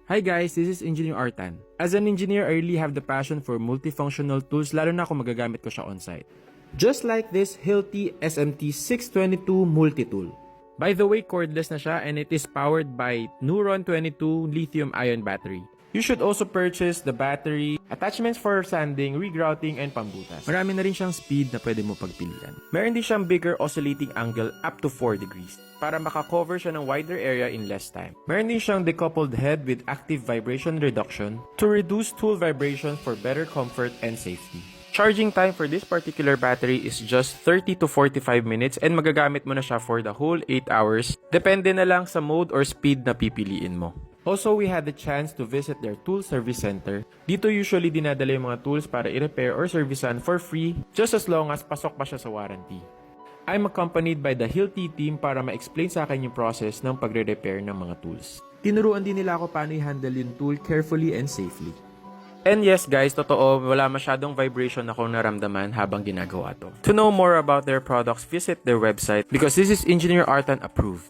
Hi guys, this is Engineer Artan. As an engineer, I really have the passion for multifunctional tools lalo na kung magagamit ko siya on-site. Just like this Hilti SMT 622 Multitool. By the way, cordless na siya and it is powered by Neuron 22 lithium-ion battery. You should also purchase the battery, attachments for sanding, regrouting, and pambutas. Marami na rin siyang speed na pwede mo pagpilian. Meron din siyang bigger oscillating angle up to 4 degrees para makakover siya ng wider area in less time. Meron din siyang decoupled head with active vibration reduction to reduce tool vibration for better comfort and safety. Charging time for this particular battery is just 30 to 45 minutes and magagamit mo na siya for the whole 8 hours. Depende na lang sa mode or speed na pipiliin mo. Also, we had the chance to visit their tool service center. Dito usually dinadala yung mga tools para i-repair or servicean for free just as long as pasok pa siya sa warranty. I'm accompanied by the Hilti team para ma-explain sa akin yung process ng pagre-repair ng mga tools. Tinuruan din nila ako paano i-handle yung tool carefully and safely. And yes guys, totoo, wala masyadong vibration akong naramdaman habang ginagawa to. To know more about their products, visit their website because this is Engineer Artan approved.